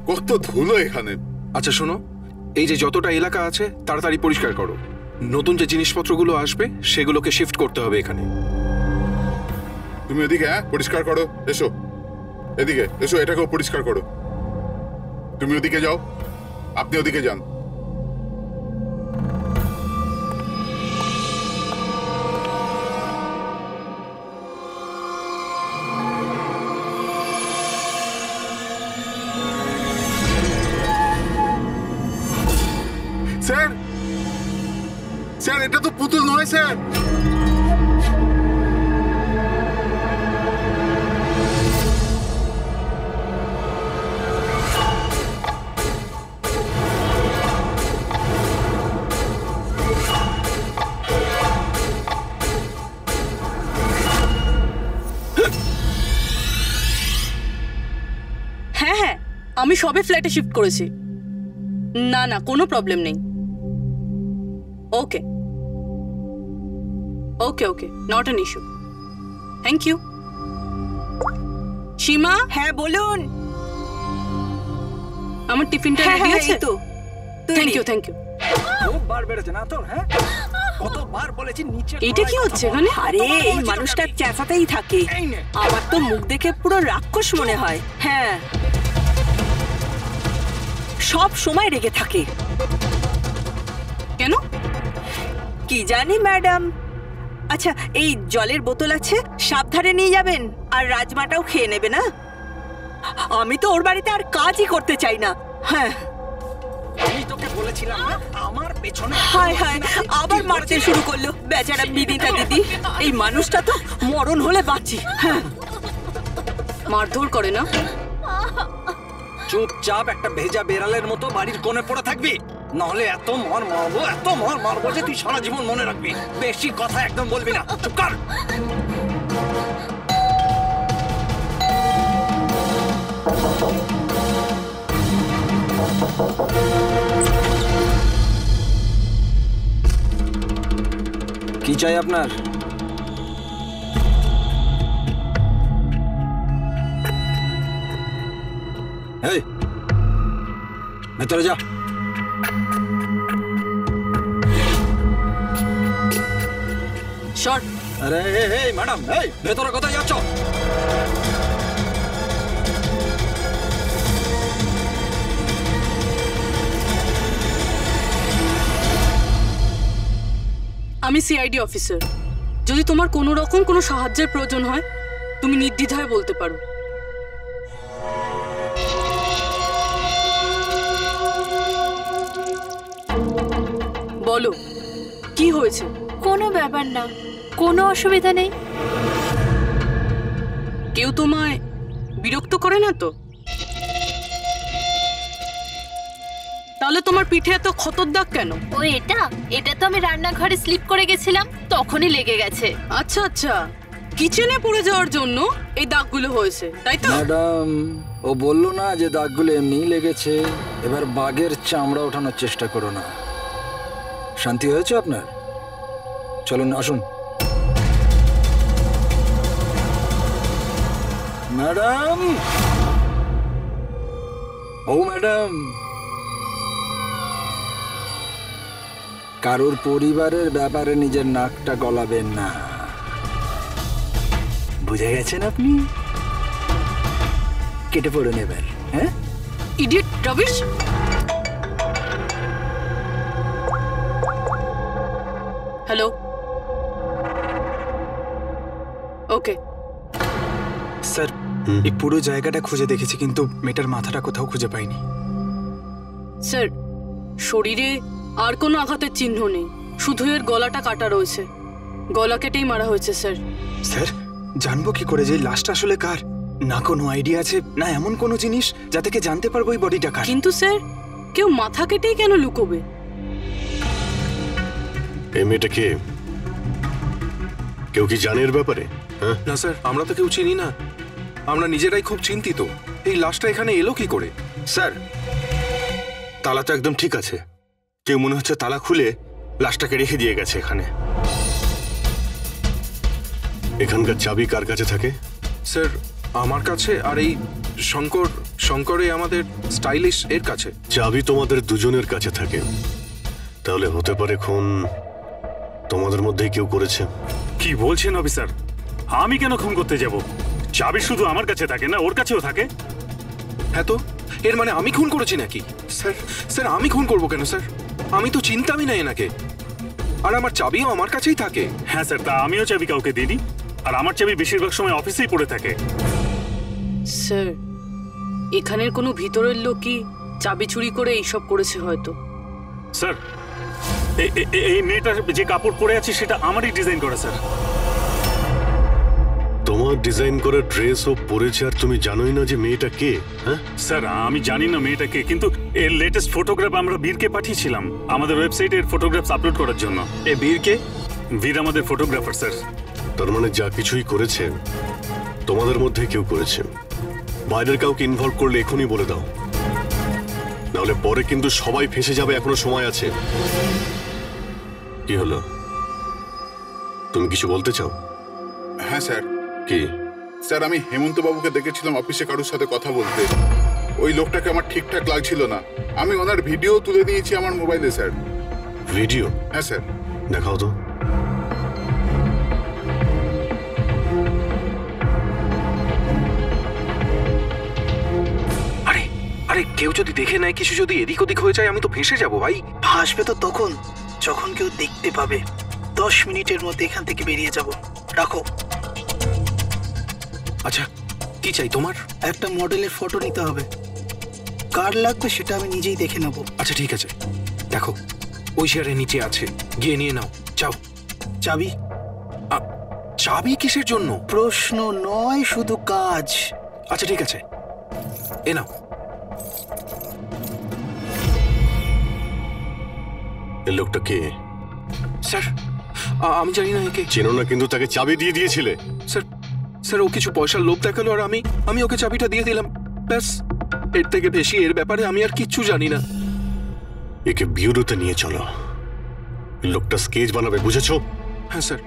কত ধুলো এখানে। আচ্ছা শোনো, এই যে যতটা এলাকা আছে তাড়াতাড়ি পরিষ্কার করো। নতুন যে জিনিসপত্রগুলো আসবে সেগুলোকে শিফট করতে হবে এখানে। তুমি এদিকে পরিষ্কার করো। এসো এদিকে, এসো, এটাকেও পরিষ্কার করো। তুমি ওদিকে যাও, আপনি ওদিকে যান। স্যার, স্যার, এটা তো পুতুল নয় স্যার। হ্যাঁ হ্যাঁ, আমি সবে ফ্ল্যাটে শিফট করেছি। না না, কোনো প্রবলেম নেই। Okay okay okay, not an issue. Thank you. Seema. হ্যাঁ বলুন। আমার টিফিনটা রেডি আছে তো? Thank you thank you. খুব বার বেড়েছে না তোর? হ্যাঁ, কতবার বলেছি নিচে। এটা কি হচ্ছে এখানে? আরে এই মানুষটা চেঁচাতেই থাকে। আমার তো মুখ দেখে পুরো রাক্ষস মনে হয়। হ্যাঁ, সব সময় রেগে থাকে। কেন? কি জানি ম্যাডাম। আচ্ছা, এই জলের বোতল আছে, সাবধানে নিয়ে যাবেন। আর রাজমাটাও খেয়ে নেবে না। আমি তো ওর বাড়িতে আর কাজই করতে চাই না। হ্যাঁ, আমি তোকে বলেছিলাম না আমার পেছনে। হায় হায়, আবার মারতে শুরু করলো বেচারা বিদিতা দিদি। এই মানুষটা তো মরণ হলে বাঁচি। হ্যাঁ, মারধর করে না? চুপচাপ একটা ভেজা বেড়ালের মতো বাড়ির কোণে পড়ে থাকবি, নাহলে এত মার মারবো যে তুই সারা জীবন মনে রাখবি। বেশি কথা একদম বলবি না, চুপ কর। কি চাই আপনার? এই ভেতরে যা। শর্ট। আরে এই ম্যাডাম, এই ভেতরে কোথায় যাচ্ছ? আমি সিআইডি অফিসার। যদি তোমার কোনো রকম কোনো সাহায্যের প্রয়োজন হয় তুমি নির্দ্বিধায় বলতে পারো। বলো কি হয়েছে? কোনো ব্যাপার না, কোনো অসুবিধা নেই। কেউ তোমায় বিরক্ত করে না তো? তাহলে তোমার পিঠে এত ক্ষতর দাগ কেন? ও এটা তো আমি রান্নাঘরে স্লিপ করে গেছিলাম, তখনই লেগে গেছে। আচ্ছা আচ্ছা, কিচেনে পড়ে যাওয়ার জন্য এই দাগগুলো হয়েছে, তাই তো? ম্যাডাম, ও বললো না যে দাগগুলো এমনিই লেগেছে। এবার বাঘের চামড়া ওঠানোর চেষ্টা করো না। শান্তি হয়েছে আপনার? চলুন আসুন। ম্যাডাম, ও ম্যাডাম, কারোর পরিবারের ব্যাপারে নিজের নাকটা গলাবেন না, বুঝে গেছেন আপনি? কেটে পড়ে নেবেন। হ্যাঁ, idiot rubbish. Hello, okay sir, এই পুরো জায়গাটা খুঁজে দেখেছি কিন্তু মেয়েটার মাথাটা কোথাও খুঁজে পাইনি। স্যার, শরীরে আর কোনো আঘাতের চিহ্ন নেই, শুধু এর গলাটা কাটা রয়েছে। গলা কেটেই মারা হয়েছে স্যার। স্যার, জানবো কি করে যে লাশটা আসলে কার? না কোনো আইডিয়া আছে, না এমন কোনো জিনিস যা থেকে জানতে পারবো এই বডিটা কার। কিন্তু স্যার, কেউ মাথা কেটেই কেন লুকোবে? এই মেয়েটা কে? কেউ কি জানে এর ব্যাপারে? না স্যার, আমরা তো কেউ চিনি না। আমরা নিজেরাই খুব চিন্তিত। এই লাশটা এখানে এলো কি করে? স্যার, তালা তো একদম ঠিক আছে। কেউ মনে হচ্ছে তালা খুলে লাশটাকে রেখে দিয়ে গেছে এখানে। এখানকার চাবি কার কাছে থাকে? স্যার, আমার কাছে, আর এই শঙ্করে আমাদের স্টাইলিশ এর কাছে। চাবি তোমাদের দুজনের কাছে থাকে, তাহলে হতে পারে খুন তোমাদের মধ্যেই কেউ করেছে। কি বলছেন অফিসার? আমি কেন খুন করতে যাব? চাবি শুধু আমার কাছে থাকে না, ওর কাছেও থাকে। হ্যাঁ, তো এর মানে আমি খুন করেছি নাকি? স্যার স্যার আমি খুন করবো কেন স্যার? আমি তো চিনতামই না এনাকে, আর আমার চাবিও আমার কাছেই থাকে। হ্যাঁ স্যার, তা আমিও চাবি কাউকে দিইনি, আর আমার চাবি বেশিরভাগ সময় অফিসেই পড়ে থাকে। স্যার, এখানের কোনো ভিতরের লোকই চাবি চুরি করে এইসব করেছে হয়তো। স্যার, এই মেয়েটার যে কাপড় পরে আছে সেটা আমারই ডিজাইন করা স্যার। তোমার ডিজাইন করা ড্রেসও পরেছে, আর তুমি জানোই না যে মেয়েটা কে? হ্যাঁ স্যার, আমি জানি না মেয়েটা কে, কিন্তু এর লেটেস্ট ফটোগ্রাফ আমরা বীরকে পাঠিয়েছিলাম আমাদের ওয়েবসাইটে এর ফটোগ্রাফস আপলোড করার জন্য। এ বীরকে? বীর আমাদের ফটোগ্রাফার স্যার। তার মানে যা কিছুই করেছে তোমাদের মধ্যে কেউ করেছে। বাইরের কাউকে ইনভলভ করলে এখনই বলে দাও, নাহলে পরে কিন্তু সবাই ফেঁসে যাবে। এখনো সময় আছে। কি হলো, তুমি কিছু বলতে চাও? হ্যাঁ স্যার। কি? স্যার, আমি হেমন্ত বাবুকে দেখেছিলাম অফিসে কারোর সাথে কথা বলতে। ওই লোকটাকে আমার ঠিকঠাক লাগছিল না। আমি ওনার ভিডিও তুলে নিয়েছি আমার মোবাইলে স্যার। ভিডিও? হ্যাঁ স্যার। দেখাও তো। আরে আরে, কেউ যদি দেখে নেয়, কিছু যদি এদিক ওদিক হয়ে যায়, আমি তো ফেঁসে যাবো ভাই। আসবে তো তখন, যখন কেউ দেখতে পাবে। 10 মিনিটের মধ্যে এখান থেকে বেরিয়ে যাব। রাখো। আচ্ছা, কি চাই তোমার? একটা মডেলের ফটো নিতে হবে। কার লাগবে সেটা আমি নিজেই দেখে নেব। আচ্ছা ঠিক আছে, দেখো ওই চেয়ারের নিচে আছে, গিয়ে নিয়ে নাও। যাও। চাবি? চাবি কিসের জন্য? প্রশ্ন নয়, শুধু কাজ। আচ্ছা ঠিক আছে, এ নাও। এই লোকটা কে? স্যার, আমি জানি না একে। চেনো না, কিন্তু তাকে চাবি দিয়ে দিয়েছিলে। স্যার স্যার, ও কিছু পয়সার লোভ দেখালো, আর আমি ওকে চাবিটা দিয়ে দিলাম, ব্যাস। এর থেকে বেশি এর ব্যাপারে আমি আর কিচ্ছু জানি না। একে বিউরোতে নিয়ে চলো, লোকটা স্কেচ বানাবে, বুঝেছো? হ্যাঁ স্যার।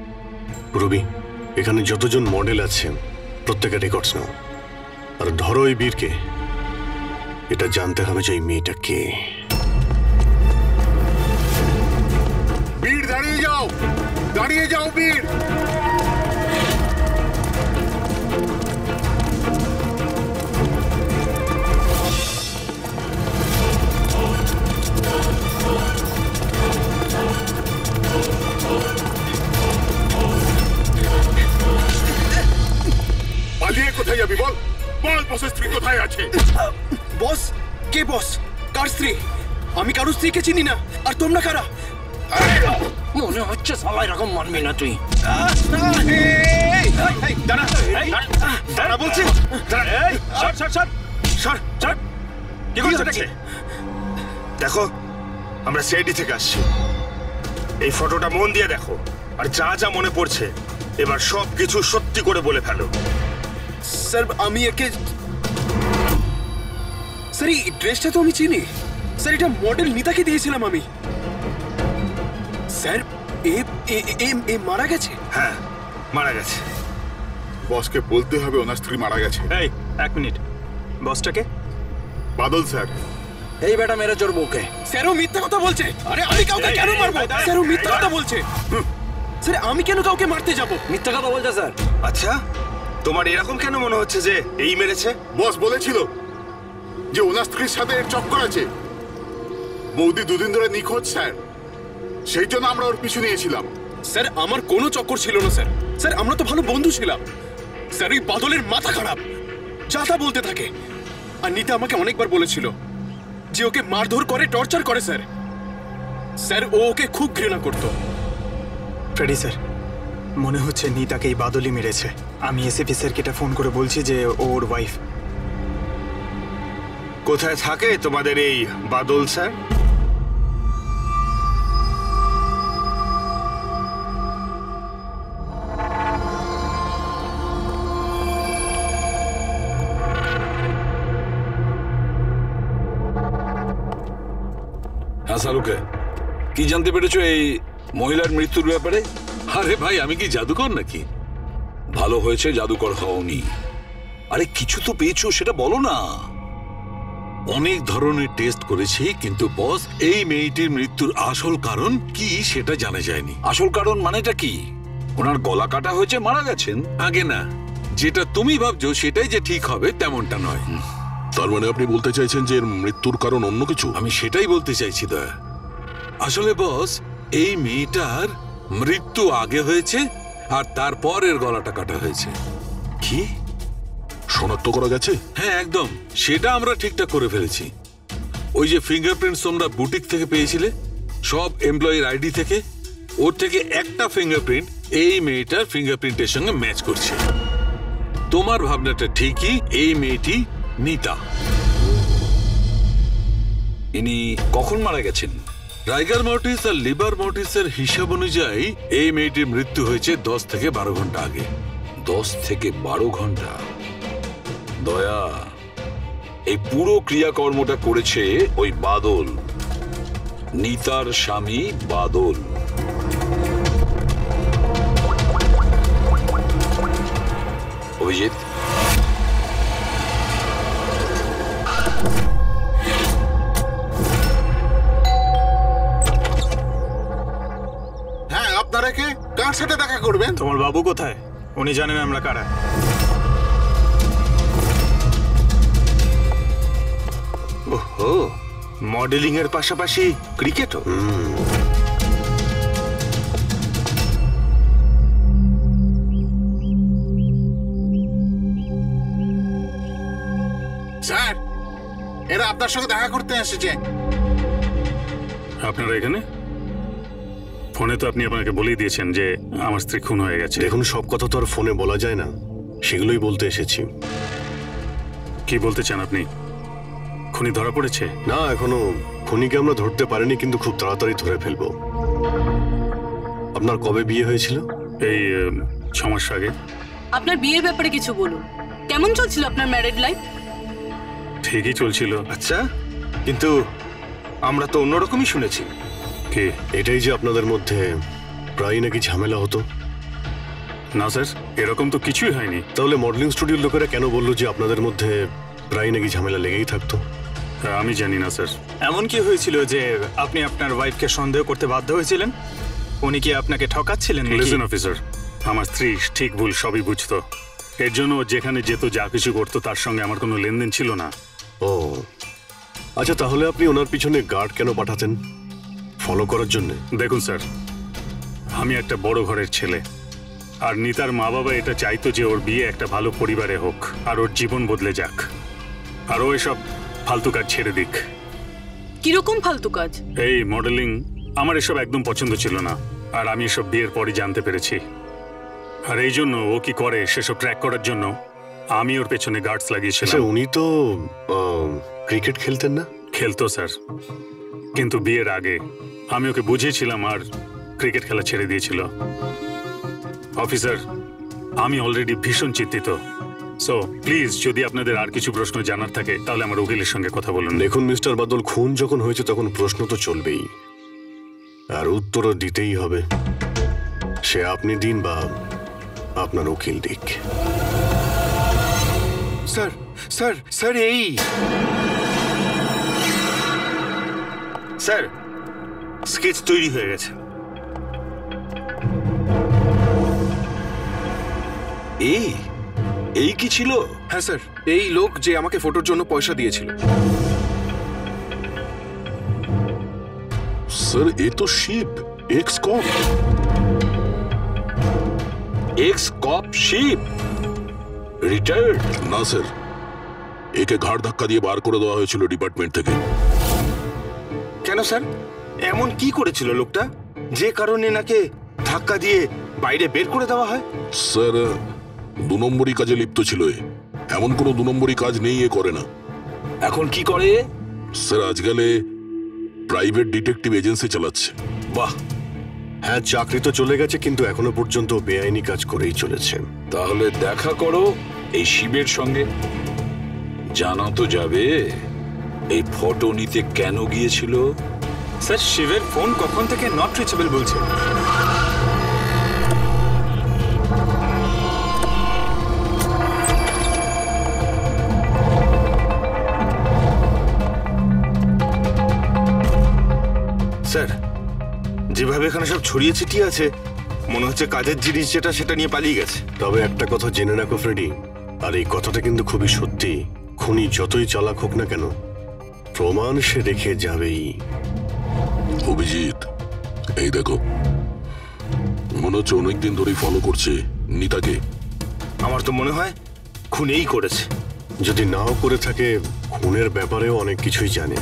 রবি, এখানে যতজন মডেল আছে প্রত্যেকের রেকর্ডস নাও, আর ধরো এই বীরকে। এটা জানতে হবে যে এই মেয়েটা কে। বীর, দাঁড়িয়ে যাও, দাঁড়িয়ে যাও বীর। পালিয়ে কোথায় যাবি বল? বল, বসের স্ত্রী কোথায় আছে? বস? কে বস? কার স্ত্রী? আমি কারো স্ত্রীকে চিনি না। আর তোমরা কারা? মনে হচ্ছে সবাই এরকম মানবি না তুই। দাঁড়া বলছি। দেখো, আমরা সিআইডি থেকে আসছি। এই ফটোটা মন দিয়ে দেখো, আর যা যা মনে পড়ছে এবার সব কিছু সত্যি করে বলে ফেলো। স্যার, আমি একে... স্যার, এই ড্রেসটা তো আমি চিনি। স্যার, এটা মডেল নিতাকে দিয়েছিলাম আমি। স্যার, এ মারা গেছে? হ্যাঁ, মারা গেছে। বসকে বলতে হবে ওনার স্ত্রী মারা গেছে। এই, এক মিনিট। বসটাকে? বাদল স্যার। এই বেটা মেরে চোর বউকে। স্যারও মিথ্যা কথা বলছে। আরে আমি কাউকে কেন মারবো? স্যারও মিথ্যা কথা বলছে। স্যার, আমি কেন কাউকে মারতে যাব? মিথ্যা কথা বলছে স্যার। আচ্ছা, তোমার এরকম কেন মনে হচ্ছে যে এই মেরেছে? বস বলেছিল যে ওনার স্ত্রীর সাথে এর চক্কর আছে। বৌদি দুদিন ধরে নিখোঁজ স্যার, সেই জন্য আমরা ওর পিছু নিয়েছিলাম। স্যার, আমার কোনো চক্কর ছিল না স্যার। স্যার, আমরা তো ভালো বন্ধু ছিলাম। স্যার, ওই বাদলের মাথা খারাপ, যা তা বলতে থাকে। আর নিতা আমাকে অনেকবার বলেছিল যে ওকে মারধর করে, টর্চার করে। স্যার স্যার ও ওকে খুব ঘৃণা করতো। ফ্রেডি স্যার, মনে হচ্ছে নিতাকে এই বাদলই মেরেছে। আমি এসএপি স্যারকে এটা ফোন করে বলছি যে ওর ওয়াইফ। কোথায় থাকে তোমাদের এই বাদল স্যার? হ্যাঁ শাহরুখে, কি জানতে পেরেছো এই মহিলার মৃত্যুর ব্যাপারে? আরে ভাই, আমি কি জাদুকর নাকি? ভালো হয়েছে জাদুকর হওনি। আরে কিছু তো পেয়েছো সেটা বলো না। অনেক ধরনের টেস্ট করেছি, কিন্তু বস এই মেয়েটির মৃত্যুর আসল কারণ কি সেটা জানা যায়নি। আসল কারণ মানেটা কি? ওনার গলা কাটা হয়েছে, মারা গেছেন? আগে না, যেটা তুমি ভাবছো সেটাই যে ঠিক হবে তেমনটা নয়। তার মানে আপনি বলতে চাইছেন যে এর মৃত্যুর কারণ অন্য কিছু? আমি সেটাই বলতে চাইছি দয়া। আসলে বস, এই মেয়েটার মৃত্যু আগে হয়েছে আর তারপর এর গলাটা কাটা হয়েছে। কি শনাক্ত করা গেছে? হ্যাঁ একদম, সেটা আমরা ঠিকঠাক করে ফেলেছি। ওই যে ফিঙ্গারপ্রিন্টস তোমরা বুটিক থেকে পেয়েছিলে, সব এমপ্লয়ির আইডি থেকে, ওর থেকে একটা ফিঙ্গারপ্রিন্ট এই মেয়েটার ফিঙ্গারপ্রিন্টের সঙ্গে ম্যাচ করছে। তোমার ভাবনাটা ঠিকই, এই মেয়েটি নিতা। ইনি কখন মারা গেছেন? রাইগার মর্টিস আর লিভার মর্টিসের হিসাব অনুযায়ী এই মেয়েটির মৃত্যু হয়েছে 10 থেকে 12 ঘন্টা আগে। 10 থেকে 12 ঘন্টা? দয়া, এই পুরো ক্রিয়াকর্মটা করেছে ওই বাদল, নিতার স্বামী বাদল। অভিজিৎ, হ্যাঁ, আপনারা কে? কার সাথে দেখা করবেন? তোমার বাবু কোথায়? উনি জানেন আমরা কারা। ওহো, মডেলিং এর পাশাপাশি ক্রিকেটও। স্যার, এরা আপনার সঙ্গে দেখা করতে এসেছে। আপনারা এখানে? ফোনে তো আপনি আপনাকে বলেই দিয়েছেন যে আমার স্ত্রী খুন হয়ে গেছে। দেখুন, সব কথা তো আর ফোনে বলা যায় না, সেগুলোই বলতে এসেছি। কি বলতে চান আপনি? খুনি ধরা পড়েছে? না, এখনো খুনিকে আমরা ধরতে পারিনি, কিন্তু খুব তাড়াতাড়ি ধরে ফেলবো। আপনার কবে বিয়ে হয়েছিল? এই 6 মাস আগে। আপনার বিয়ের ব্যাপারে কিছু বলুন। কেমন চলছিল আপনার ম্যারেড লাইফ? ঠিকই চলছিল। আচ্ছা, কিন্তু আমরা তো অন্যরকমই শুনেছি। কি এটাই যে আপনাদের মধ্যে প্রায় নাকি ঝামেলা হতো? না স্যার, এরকম তো কিছুই হয়নি। তাহলে মডেলিং স্টুডিওর লোকেরা কেন বললো যে আপনাদের মধ্যে প্রায় নাকি ঝামেলা লেগেই থাকতো? আমি জানি না স্যার। এমন কি হয়েছিল যে আপনি আপনার ওয়াইফকে সন্দেহ করতে বাধ্য হয়েছিলেন? উনি কি আপনাকে ঠকাচ্ছিলেন? লিসেন অফিসার, আমার স্ত্রী ঠিক ভুল সবই বুঝতো। এর জন্য যেখানে যেত, যা কিছু করতো, তার সঙ্গে আমার কোনো লেনদেন ছিল না। ও আচ্ছা, তাহলে আপনি ওনার পিছনে গার্ড কেন পাঠাতেন? ফলো করার জন্য? দেখুন স্যার, আমি একটা বড় ঘরের ছেলে, আর নিতার মা বাবা এটা চাইতো যে ওর বিয়ে একটা ভালো পরিবারে হোক আর ওর জীবন বদলে যাক, আর ও এসব ফালতু কাজ ছেড়ে দিক। কিরকম ফালতু কাজ? এই মডেলিং, আমার এসব একদম পছন্দ ছিল না, আর আমি এসব বিয়ের পরই জানতে পেরেছি। আর এই জন্য ও কি করে সেসব ট্র্যাক করার জন্য আমি ওর পেছনে গার্ডস লাগিয়েছিলাম। উনি তো ক্রিকেট খেলতেন না? খেলতো স্যার, কিন্তু বিয়ের আগে আমি ওকে বুঝিয়েছিলাম আর ক্রিকেট খেলা ছেড়ে দিয়েছিল। অফিসার, আমি অলরেডি ভীষণ চিন্তিত। সো প্লিজ, যদি আপনাদের আর কিছু প্রশ্ন জানার থাকে তাহলে আমার উকিলের সঙ্গে কথা বলুন। দেখুন মিস্টার বাদল, খুন যখন হয়েছে তখন প্রশ্ন তো চলবেই, আর উত্তরও দিতেই হবে। সে আপনি দিন বা আপনার উকিল দিক। স্যার স্যার স্যার এই স্যার, স্কেচ তৈরি হয়ে গেছে। এই কি ছিল? হ্যাঁ স্যার, এই লোক যে আমাকে ফটোর জন্য পয়সা দিয়েছিল। স্যার, এ তো শিপ, এক্স কপ। এক্স কপ শিপ রিটায়ার্ড? না স্যার, একে ঘাড় ধাক্কা দিয়ে বার করে দেওয়া হয়েছিল ডিপার্টমেন্ট থেকে। কেন স্যার, এমন কি করেছিল লোকটা যে কারণে নাকে ধাক্কা দিয়ে বাইরে বের করে দেওয়া হয়? স্যার, 2 নম্বরই কাজে লিপ্ত ছিল। এমন কোনো 2 নম্বরই কাজ নেই এ করে না। এখন কি করে? স্যার, আজকালে প্রাইভেট ডিটেকটিভ এজেন্সি চালাচ্ছে। বাহ, হ্যাঁ, চাকরি তো চলে গেছে, কিন্তু এখনো পর্যন্ত বেআইনি কাজ করেই চলেছে। তাহলে দেখা করো এই শিবের সঙ্গে, জানা তো যাবে এই ফটো নিতে কেন গিয়েছিল। স্যার, শিবের ফোন কখন থেকে নট রিচেবল বলছে। যেভাবে এখানে সব ছড়িয়ে ছিটিয়ে আছে মনে হচ্ছে কাজের জিনিস যেটা সেটা নিয়ে পালিয়ে গেছে। তবে একটা কথা জেনে রাখো ফ্রেডি, আর এই কথাটা কিন্তু খুবই সত্যি, খুনি যতই চালাক হোক না কেন প্রমাণ সে রেখে যাবেই। অভিজিৎ, এই দেখো, মনে হচ্ছে অনেকদিন ধরেই ফলো করছে নিতাকে। আমার তো মনে হয় খুনেই করেছে। যদি নাও করে থাকে খুনের ব্যাপারেও অনেক কিছুই জানে।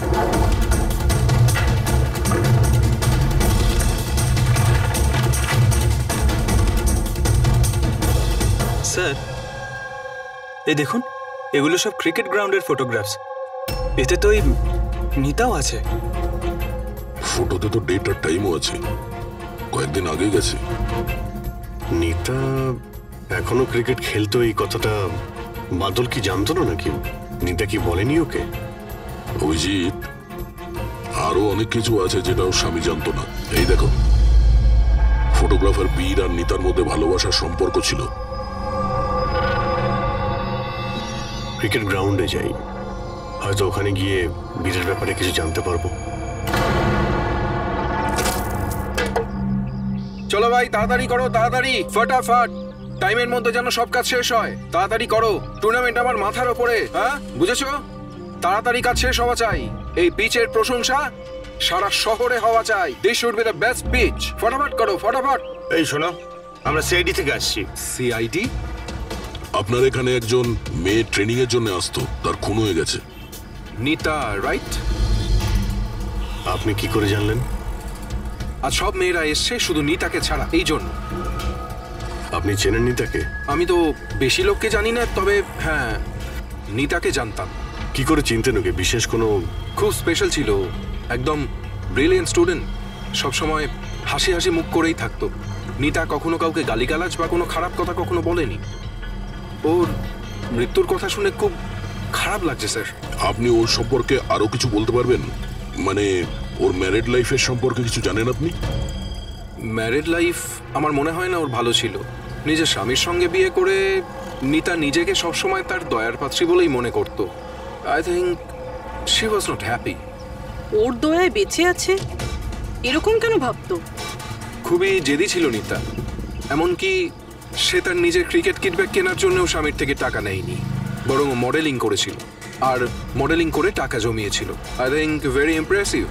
স্যার, এই দেখুন, এগুলো সব ক্রিকেট গ্রাউন্ডের ফটোগ্রাফস। এতে তো এই নিতাও আছে। ফটোতে তো ডেট আর টাইমও আছে, কয়েকদিন আগে গেছে। নিতা এখনো ক্রিকেট খেলতো এই কথাটা বাদল কি জানতো না নাকি? নিতা কি বলেনি ওকে? অভিজিৎ, আরো অনেক কিছু আছে যেটা ওর স্বামী জানতো না। এই দেখো, ফটোগ্রাফার বীর আর নিতার মধ্যে ভালোবাসার সম্পর্ক ছিল। ক্রিকেট গ্রাউন্ডে যাই, হয়তো ওখানে গিয়ে বীরের ব্যাপারে কিছু জানতে পারবো। চলো ভাই, তাড়াতাড়ি করো, তাড়াতাড়ি, ফটাফট, টাইমের মধ্যে যেন সব কাজ শেষ হয়। তাড়াতাড়ি করো, টুর্নামেন্ট আমার মাথার ওপরে, হ্যাঁ বুঝেছো? তাড়াতাড়ি কাজ শেষ হওয়া চাই। এই পিচের প্রশংসা সারা শহরে হওয়া চাই। This should be the best pitch. ফটাফট করো, ফটাফট। এই শোনো, আমরা সিআইডি থেকে আসছি। সিআইডি? আপনার এখানে একজন মেয়ে ট্রেনিং এর জন্য আসতো, তার খুন হয়ে গেছে। নিতা, রাইট? আপনি কি করে জানলেন? আর সব মেয়েরা এসছে শুধু নিতাকে ছাড়া, এই জন্য। আপনি চেনেন নিতাকে? আমি তো বেশি লোককে জানি না, তবে হ্যাঁ নিতাকে জানতাম। কি করে চিনতেন ওকে? বিশেষ কোনো? খুব স্পেশাল ছিল, একদম ব্রিলিয়েন্ট স্টুডেন্ট, সবসময় হাসি হাসি মুখ করেই থাকতো। নিতা কখনো কাউকে গালিগালাজ বা কোনো খারাপ কথা কখনো বলেনি। ওর মৃত্যুর কথা শুনে খুব খারাপ লাগছে স্যার। আপনি ওর সম্পর্কে আরো কিছু বলতে পারবেন? মানে ওর ম্যারিড লাইফের সম্পর্কে কিছু জানেন আপনি? ম্যারিড লাইফ আমার মনে হয় না ওর ভালো ছিল। নিজের স্বামীর সঙ্গে বিয়ে করে নিতা নিজেকে সবসময় তার দয়ার পাত্রী বলেই মনে করত। I think she was not happy. ওর দয়ায় বেঁচে আছে এরকম কেন ভাবতো? খুবই জেদি ছিল নিতা, এমনকি সে তার নিজের ক্রিকেট কিট ব্যাগ কেনার জন্যও স্বামীর থেকে টাকা নেয়নি, বরং মডেলিং করেছিল আর মডেলিং করে টাকা জমিয়েছিল। I think very impressive.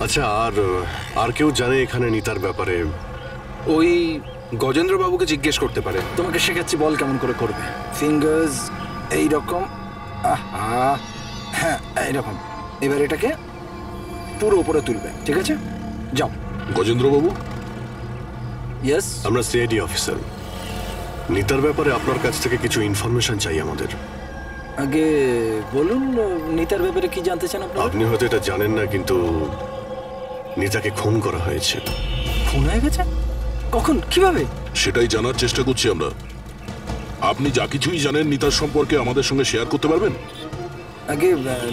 আচ্ছা, আর কেউ জানে এখানে নিতার ব্যাপারে? ওই গজেন্দ্র বাবুকে জিজ্ঞেস করতে পারে। তোমাকে শেখাচ্ছি, বল কেমন করে করবে। ফিঙ্গার্স এইরকম, হ্যাঁ এইরকম। এবার এটাকে পুরো উপরে তুলবে, ঠিক আছে? যাও। গজেন্দ্র বাবু? ইয়েস, আমরা সিআইডি অফিসার। নিতার ব্যাপারে আপনার কাছ থেকে কিছু ইনফরমেশন চাই আমাদের। আগে বলুন, নিতার ব্যাপারে কি জানতে চান আপনারা? আপনি হয়তো এটা জানেন না, কিন্তু নিতাকে খুন করা হয়েছে। খুন হয়ে গেছে? কখন, কিভাবে? সেটাই জানার চেষ্টা করছি আমরা। আপনি যা কিছুই জানেন নিতার সম্পর্কে আমাদের সঙ্গে শেয়ার করতে পারবেন? আগে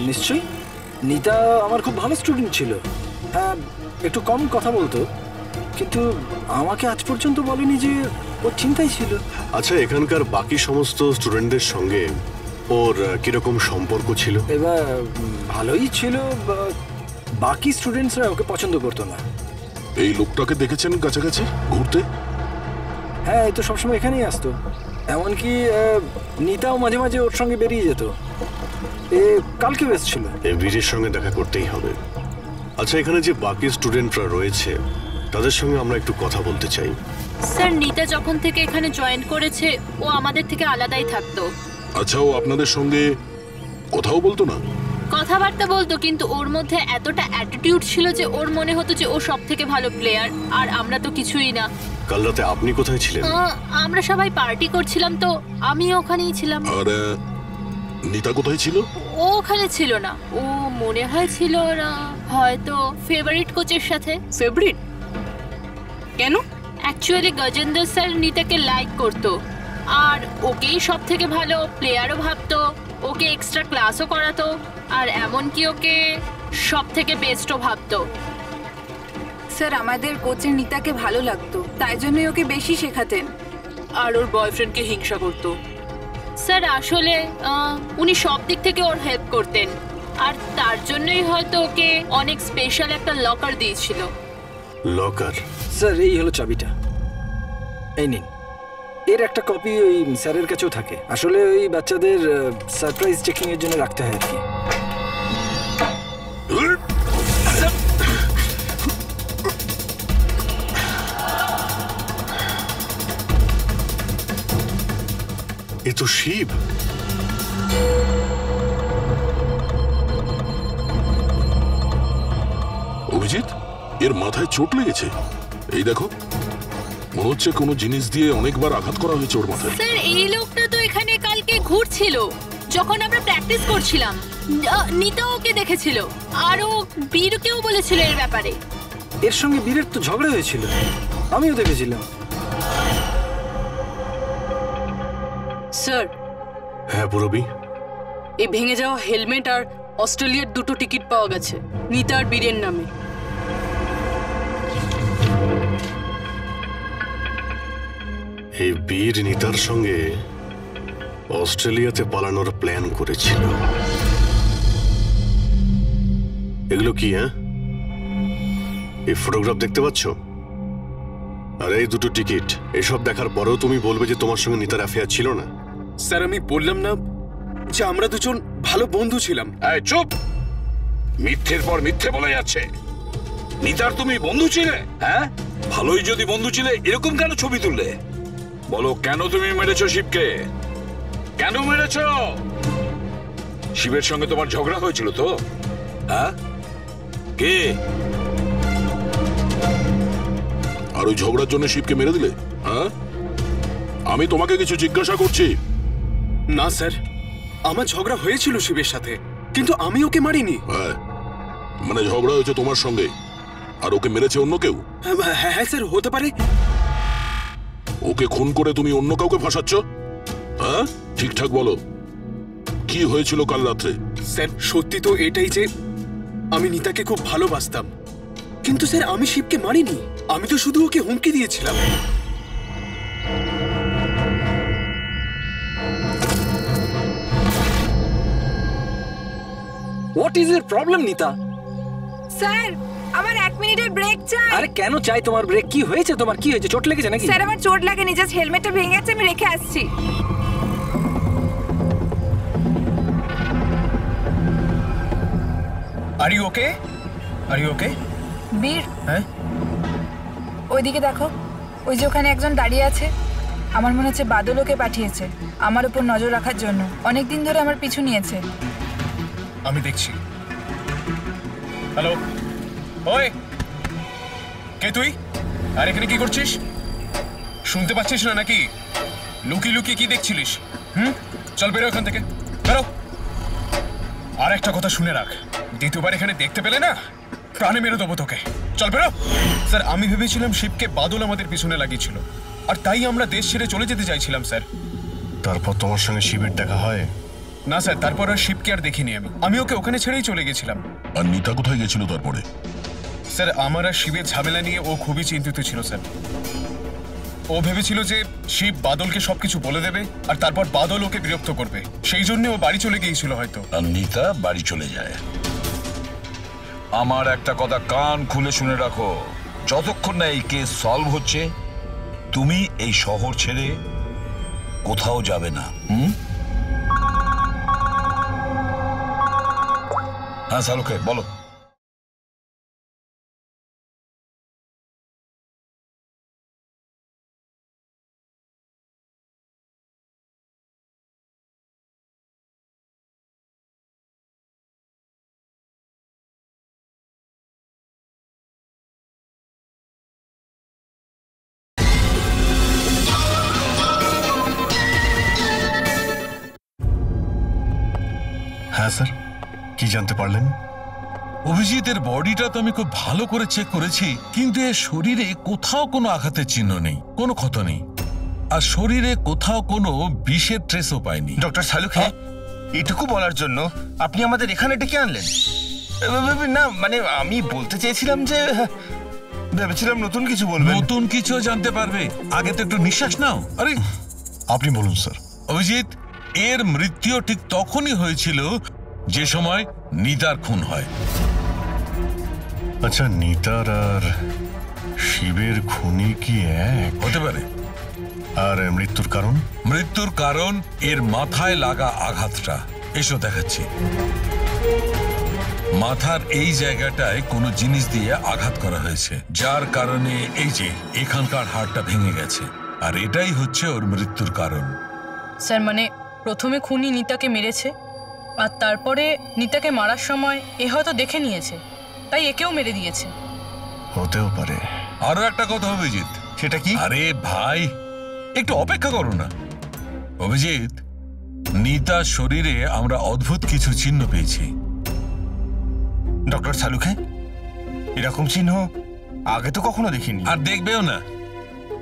নিশ্চয়ই। নিতা আমার খুব ভালো স্টুডেন্ট ছিল। হ্যাঁ, একটু কম কথা বলতো, কিন্তু আমাকে আজ পর্যন্ত বলেনি যে ও চিন্তায় ছিল। আচ্ছা, এখানকার বাকি সমস্ত স্টুডেন্টদের সঙ্গে ওর কিরকম সম্পর্ক ছিল? এবার ভালোই ছিল, বাকি স্টুডেন্টসরা ওকে পছন্দ করতো না। এই লোকটাকে দেখেছেন কাছাকাছি ঘুরতে? হ্যাঁ, এই তো সবসময় এখানেই আসতো। এমনকি নিতাও মাঝে মাঝে ওর সঙ্গে বেরিয়ে যেত। কালকেও এসেছিল। এই বীরের সঙ্গে দেখা করতেই হবে। আচ্ছা, এখানে যে বাকি স্টুডেন্টরা রয়েছে তাদের সঙ্গে আমরা একটু কথা বলতে চাই। স্যার, নিতা যখন থেকে এখানে জয়েন করেছে ও আমাদের থেকে আলাদাই থাকতো। আচ্ছা, ও আপনাদের সঙ্গে কথাও বলতো না? কথাবার্তা বলতো, কিন্তু ওর মধ্যে এতটা অ্যাটিটিউড ছিল যে ওর মনে হতো যে ও সব থেকে ভালো প্লেয়ার, আর আমরা তো কিছুই না। কাল রাতে আপনি কোথায় ছিলেন? আমরা সবাই পার্টি করছিলাম, তো আমি ওখানেই ছিলাম। আর নিতা কোথায় ছিল? ও ওখানে ছিল না, ও মনে হয় ছিল হয়তো ফেভারিট কোচের সাথে। ফেভারিট? কেন? অ্যাকচুয়ালি গজেন্দ্র স্যার নিতাকে লাইক করতো, আর ওকেই সব থেকে ভালো প্লেয়ারও ভাবতো, ওকে এক্সট্রা ক্লাসও করাতো, আর এমনকি ওকে সব থেকে বেস্টও ভাবতো। স্যার, আমাদের কোচের নিতাকে ভালো লাগতো, তাই জন্যই ওকে বেশি শেখাতেন। আর ওর বয়ফ্রেন্ডকে হিংসা করতো। স্যার, আসলে উনি সব দিক থেকে ওর হেল্প করতেন, আর তার জন্যই হয়তো ওকে অনেক স্পেশাল একটা লকার দিয়েছিল। লকার। স্যার এই হলো চাবিটা, এই নিন। এর একটা কপি ওই স্যারের কাছেও থাকে। আসলে ওই বাচ্চাদের সারপ্রাইজ চেকিং এর জন্য রাখতে হয় আর কি। এ তো শিব। অভিজিৎ, এর মাথায় চোট লেগেছে। এই দেখো, মনে হচ্ছে কোনো জিনিস দিয়ে অনেকবার আঘাত করা হয়েছে ওর মাথায়। স্যার এই লোকটা তো এখানে কালকে ঘুরছিল যখন আমরা প্র্যাকটিস করছিলাম। নিতা ওকে দেখেছিল আর ও বীরকেও বলেছিল এর ব্যাপারে। এর সঙ্গে বীরের তো ঝগড়া হয়েছিল, আমিও দেখেছিলাম। স্যার। হ্যাঁ পুরবি, এই ভেঙে যাওয়া হেলমেট আর অস্ট্রেলিয়ার 2টো টিকিট পাওয়া গেছে নিতা আর বীরের নামে। এই বীর নিতার সঙ্গে অস্ট্রেলিয়াতে পালানোর প্ল্যান করেছিল। এগুলো কি? হ্যাঁ, এই ফটোগ্রাফ দেখতে পাচ্ছ আর এই 2টো টিকিট, এসব দেখার পরেও তুমি বলবে যে তোমার সঙ্গে নিতার অ্যাফেয়ার ছিল না? স্যার আমি বললাম না যে আমরা দুজন ভালো বন্ধু ছিলাম? চুপ! মিথ্যের পর মিথ্যে বলে যাচ্ছে। নিতার তুমি বন্ধু ছিলে? হ্যাঁ, ভালোই যদি বন্ধু ছিলে এরকম কেন ছবি তুললে? বলো, কেন তুমি মেরেছো শিবকে? কেন মেরেছো? শিবের সঙ্গে তোমার ঝগড়া হয়েছিল তো? হ্যাঁ, কে? আর ওই ঝগড়ার জন্য শিবকে মেরে দিলে? হ্যাঁ, আমি তোমাকে কিছু জিজ্ঞাসা করছি। না স্যার, আমার ঝগড়া হয়েছিল শিবের সাথে, কিন্তু আমি ওকে মারিনি। হ্যাঁ, মানে ঝগড়া হয়েছে তোমার সঙ্গে আর ওকে মেরেছে অন্য কেউ? হ্যাঁ স্যার, হতে পারে। ওকে খুন করে তুমি অন্য কাউকে ফাঁসাচ্ছ? হ্যাঁ, ঠিকঠাক বলো, কি হয়েছিল কাল রাত্রে? স্যার সত্যি তো এটাই যে আমি নিতাকে খুব ভালোবাসতাম, কিন্তু স্যার আমি শিবকে মারিনি। আমি তো শুধু ওকে হুমকি দিয়েছিলাম। হোয়াট ইজ এর প্রবলেম নিতা? স্যার আমার 1 মিনিটের ব্রেক চাই। আরে কেন চাই তোমার ব্রেক? কি হয়েছে তোমার? কি হয়েছে? চোট লেগেছে নাকি? স্যার আমার চোট লাগেনি, জাস্ট হেলমেটটা ভেঙে গেছে, আমি রেখে আসছি। Are you okay? Are you okay? Bir, হ্যাঁ ওইদিকে দেখো, ওই যে ওখানে একজন দাঁড়িয়ে আছে। আমার মনে হচ্ছে বাদল ওকে পাঠিয়েছে আমার উপর নজর রাখার জন্য। অনেক দিন ধরে আমার পিছু নিয়েছে। আমি দেখছি। হ্যালো, ওই কে তুই? আর এখানে কি করছিস? শুনতে পাচ্ছিস না নাকি? লুকিয়ে লুকিয়ে কি দেখছিলিস? চল বেরো এখান থেকে, বেরো। আর একটা কথা শুনে রাখ, দ্বিতীয়বার এখানে দেখতে পেলে না প্রাণে মেরে দেবো তোকে। চল বেরো। স্যার আমি ভেবেছিলাম শিবকে বাদল আমাদের পিছনে লাগিয়েছিল, আর তাই আমরা দেশ ছেড়ে চলে যেতে চাইছিলাম স্যার। তারপর তোমার সঙ্গে শিবের দেখা হয়? না স্যার, তারপর আর শিবকে আর দেখিনি আমি ওকে ওখানে ছেড়েই চলে গেছিলাম। আর নিতা কোথায় গেছিল তারপরে? স্যার আমার আর শিবের ঝামেলা নিয়ে ও খুবই চিন্তিত ছিল স্যার। ও ভেবেছিল যে শিব বাদলকে সবকিছু বলে দেবে আর তারপর বাদল ওকে বিরক্ত করবে, সেই জন্য ও বাড়ি চলে গিয়েছিল হয়তো। আর নিতা বাড়ি চলে যায়। আমার একটা কথা কান খুলে শুনে রাখো, যতক্ষণ না এই কেস সলভ হচ্ছে তুমি এই শহর ছেড়ে কোথাও যাবে না। হ্যাঁ শালুকে বলো। হ্যাঁ স্যার, কি জানতে পারলেন? অভিজিতের বডিটা তো আমি খুব ভালো করে চেক করেছি, কিন্তু এর শরীরে কোথাও কোনো আঘাতের চিহ্ন নেই, কোনো ক্ষত নেই, আর শরীরে কোথাও কোনো বিষের ট্রেসও পাইনি। ডক্টর শালুকে, এটুকু বলার জন্য আপনি আমাদের এখানে ডেকে আনলেন? না মানে আমি বলতে চেয়েছিলাম যে ভেবেছিলাম নতুন কিছু বলবেন। নতুন কিছু জানতে পারবে, আগে তো একটু নিঃশ্বাস নাও। আরে আপনি বলুন স্যার। অভিজিৎ, এর মৃত্যু ঠিক তখনই হয়েছিল যে সময় নিতার খুন হয়। আচ্ছা, নিতার আর শিবের খুনি কি এক হতে পারে। আর মৃত্যুর কারণ? মৃত্যুর কারণ এর মাথায় লাগা আঘাতটা। এসো দেখাচ্ছি। মাথার এই জায়গাটায় কোনো জিনিস দিয়ে আঘাত করা হয়েছে, যার কারণে এই যে এখানকার হাড়টা ভেঙে গেছে, আর এটাই হচ্ছে ওর মৃত্যুর কারণ। স্যার মানে প্রথমে খুনি নিতাকে মেরেছে, আর তারপরে নিতাকে মারার সময় এ হয়তো দেখে নিয়েছে, তাই একেও মেরে দিয়েছে। হতেও পারে। আরো একটা কথা অভিজিৎ। সেটা কি? আরে ভাই একটু অপেক্ষা করো না। অভিজিৎ, নিতার শরীরে আমরা অদ্ভুত কিছু চিহ্ন পেয়েছি। ডক্টর সালুখে, এরকম চিহ্ন আগে তো কখনো দেখিনি। আর দেখবেও না।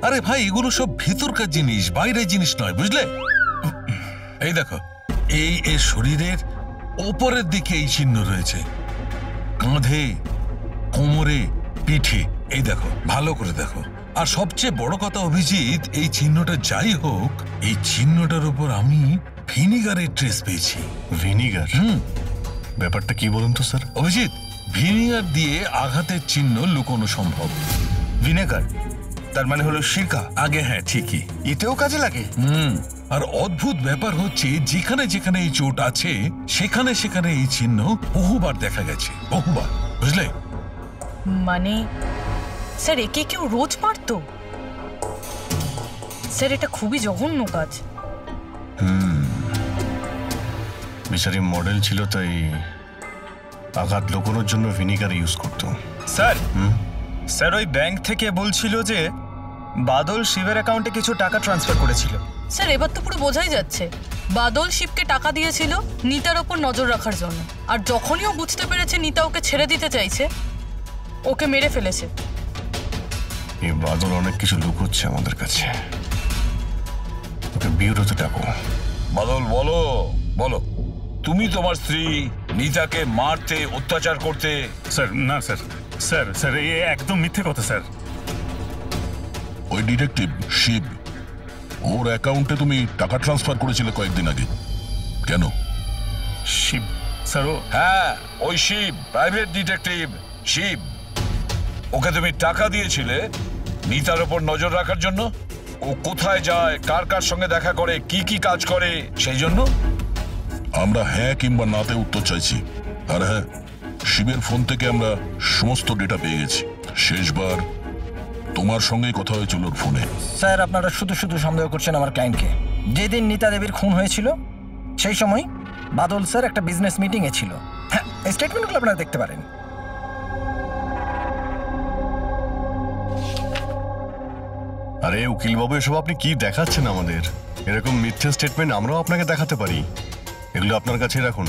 আরে ভাই এগুলো সব ভিতরকার জিনিস, বাইরের জিনিস নয়, বুঝলে? এই দেখো, এই এর শরীরের ওপরের দিকে এই চিহ্ন রয়েছে, কাঁধে, কোমরে, পিঠে। এই দেখো, ভালো করে দেখো। আর সবচেয়ে বড় কথা অভিজিৎ, এই চিহ্নটা যাই হোক, এই চিহ্নটার উপর আমি ভিনিগারের ট্রেস পেয়েছি। ভিনিগার? ব্যাপারটা কি বলুন তো স্যার। অভিজিৎ, ভিনিগার দিয়ে আঘাতের চিহ্ন লুকোনো সম্ভব। ভিনেগার তার মানে হলো সিরকা? আগে হ্যাঁ, ঠিকই। এতেও কাজে লাগে? আর অদ্ভুত ব্যাপার হচ্ছে, যেখানে যেখানে এই চোট আছে সেখানে সেখানে এই চিহ্ন বহুবার দেখা গেছে, বহুবার, বুঝলে? মানে স্যার একে কেউ রোজ মারতো? স্যার এটা খুবই জঘন্য কাজ। বিচারি মডেল ছিল, তাই আঘাত লুকোনোর জন্য ভিনিগার ইউজ করতো। স্যার স্যার ওই ব্যাংক থেকে বলছিল যে বাদল শিবের অ্যাকাউন্টে কিছু টাকা ট্রান্সফার করেছিল। স্যার এবার তো পুরো বোঝাই যাচ্ছে, বাদল শিবকে টাকা দিয়েছিল নিতার ওপর নজর রাখার জন্য, আর যখনই ও বুঝতে পেরেছে নিতা ওকে ছেড়ে দিতে চাইছে, ওকে মেরে ফেলেছে। এই বাদল অনেক কিছু লুকোচ্ছে আমাদের কাছে। ওকে বিউরোতে ডাকো। বাদল, বলো বলো, তুমি তোমার স্ত্রী নিতাকে মারতে, অত্যাচার করতে? স্যার না স্যার, স্যার স্যার এ একদম মিথ্যে কথা স্যার। ওই ডিটেকটিভ শিব, ওর অ্যাকাউন্টে তুমি টাকা ট্রান্সফার করেছিলে কয়েকদিন আগে, কেন? শিব স্যার? হ্যাঁ, ওই শিব, প্রাইভেট ডিটেকটিভ শিব। ওকে তুমি টাকা দিয়েছিলে নিতার ওপর নজর রাখার জন্য? ও কোথায় যায়, কার কার সঙ্গে দেখা করে, কি কি কাজ করে, সেই জন্য? আমরা হ্যাঁ কিংবা নাতে উত্তর চাইছি। আর হ্যাঁ, শিবের ফোন থেকে আমরা সমস্ত ডেটা পেয়ে গেছি। শেষবার তোমার সঙ্গেই কথা হয়েছিল ওর ফোনে। স্যার আপনারা শুধু শুধু সন্দেহ করছেন আমার ক্লায়েন্টকে। যেদিন নিতা দেবীর খুন হয়েছিল সেই সময় বাদল স্যার একটা বিজনেস মিটিংয়ে ছিল। হ্যাঁ, এই স্টেটমেন্টগুলো আপনারা দেখতে পারেন। আরে উকিল বাবু, এসব আপনি কি দেখাচ্ছেন আমাদের? এরকম মিথ্যে স্টেটমেন্ট আমরাও আপনাকে দেখাতে পারি, এগুলো আপনার কাছে রাখুন।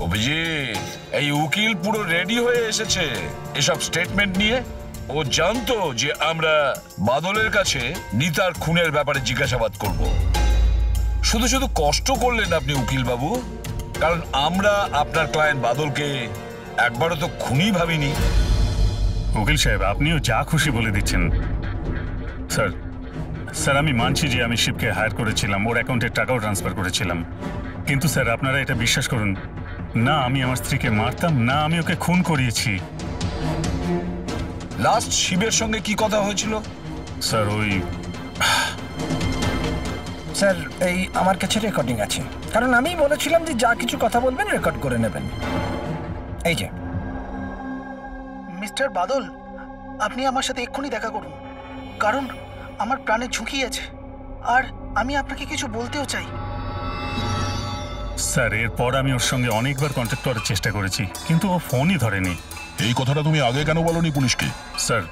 অভিজিৎ, এই উকিল পুরো রেডি হয়ে এসেছে এসব স্টেটমেন্ট নিয়ে। ও জানতো যে আমরা বাদলের কাছে নিতার খুনের ব্যাপারে জিজ্ঞাসাবাদ করব। শুধু শুধু কষ্ট করলেন আপনি উকিল বাবু, কারণ আমরা আপনার ক্লায়েন্ট বাদলকে একবারও তো খুনি ভাবিনি। উকিল সাহেব, আপনিও যা খুশি বলে দিচ্ছেন। স্যার স্যার আমি মানছি যে আমি শিবকে হায়ার করেছিলাম, ওর অ্যাকাউন্টে টাকাও ট্রান্সফার করেছিলাম, কিন্তু স্যার আপনারা এটা বিশ্বাস করুন না, আমি আমার স্ত্রীকে মারতাম না, আমি ওকে খুন করিয়েছি। লাস্ট শিবের সঙ্গে কি কথা হয়েছিল? স্যার ওই স্যার এই আমার কাছে রেকর্ডিং আছে, কারণ আমি বলেছিলাম যে যা কিছু কথা বলবেন রেকর্ড করে নেবেন। এই যে মিস্টার বাদল, আপনি আমার সাথে এক্ষুনি দেখা করুন, কারণ আমার প্রাণের ঝুঁকি আছে, আর আমি আপনাকে কিছু বলতেও চাই। স্যার এরপর আমি ওর সঙ্গে অনেকবার কন্ট্যাক্ট করার চেষ্টা করেছি, কিন্তু ও ফোনই ধরেনি। এই কথাটা তুমি আগে কেন বলনি পুলিশকে? স্যার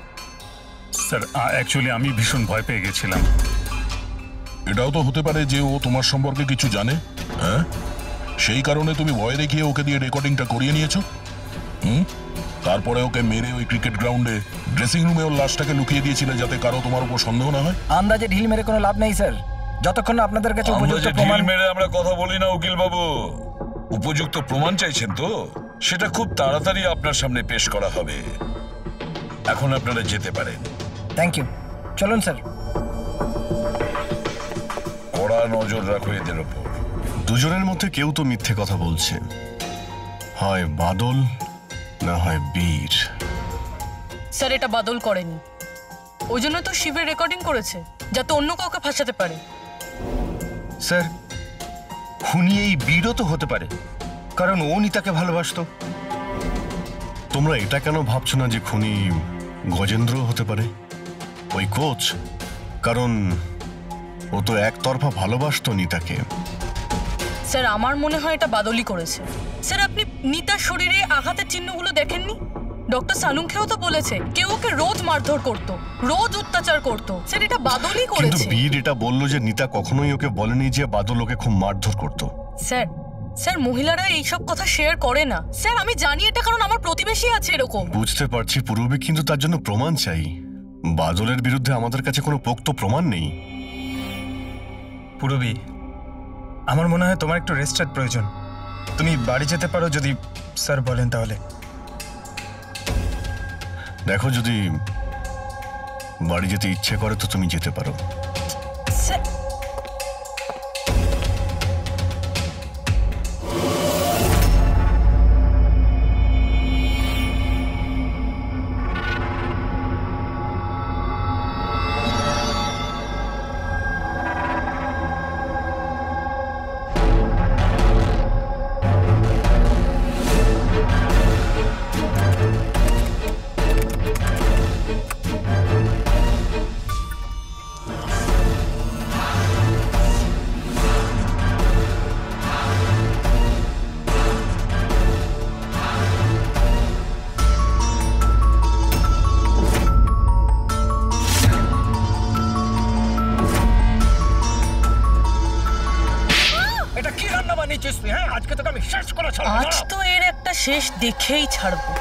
স্যার অ্যাকচুয়ালি আমি ভীষণ ভয় পেয়ে গেছিলাম। এটাও তো হতে পারে যে ও তোমার সম্পর্কে কিছু জানে, হ্যাঁ? সেই কারণে তুমি ভয় দেখিয়ে ওকে দিয়ে রেকর্ডিংটা করিয়ে নিয়েছো। তারপরে ওকে মেরে ওই ক্রিকেট গ্রাউন্ডে ড্রেসিং রুমে ওর লাশটাকে লুকিয়ে দিয়েছিলে, যাতে কারো তোমার উপর সন্দেহ না হয়। আন্দাজে ঢিল মেরে কোনো লাভ নেই স্যার, যতক্ষণ না আপনাদের কাছে উপযুক্ত প্রমাণ। মেরে আমরা কথা বলি না উকিল বাবু, উপযুক্ত প্রমাণ চাইছেন তো সেটা খুব তাড়াতাড়ি আপনার সামনে পেশ করা হবে। এখন আপনারা যেতে পারেন। থ্যাংক ইউ, চলুন স্যার। কড়া নজর রাখো এদের ওপর। দুজনের মধ্যে কেউ তো মিথ্যে কথা বলছে, হয় বাদল না হয় বীর। স্যার এটা বাদল করেনি। ওই জন্য তো শিবের রেকর্ডিং করেছে, যাতে অন্য কাউকে ফাঁসাতে পারে। স্যার, খুনি এই বীরও তো হতে পারে, কারণ ও নিতাকে ভালোবাসতো। তোমরা এটা কেন ভাবছো না যে খুনি গজেন্দ্র হতে পারে, ওই কোচ? কারণ ও তো একতরফা ভালোবাসতো নিতাকে। স্যার, আমার মনে হয় এটা বাদলই করেছে। স্যার, আপনি নিতার শরীরে আঘাতের চিহ্নগুলো দেখেননি? ডক্টর সালুঙ্কেও তো বলেছে কেউ ওকে রোজ মারধর করতো, রোজ অত্যাচার করতো। স্যার, এটা বাদলই কিন্তু করেছে। বীর এটা বললো যে নিতা কখনোই ওকে বলেনি যে বাদল ওকে খুব মারধর করতো। স্যার, স্যার মহিলারা এইসব কথা শেয়ার করে না। স্যার, আমি জানি এটা, কারণ আমার প্রতিবেশী আছে এরকম। বুঝতে পারছি পূর্বে, কিন্তু তার জন্য প্রমাণ চাই। বাদলের বিরুদ্ধে আমাদের কাছে কোনো পোক্ত প্রমাণ নেই। পুরবী, আমার মনে হয় তোমার একটু রেস্টের প্রয়োজন। তুমি বাড়ি যেতে পারো যদি স্যার বলেন তাহলে। দেখো, যদি বাড়ি যেতে ইচ্ছে করে তো তুমি যেতে পারো। আজ তো এর একটা শেষ দেখেই ছাড়বো।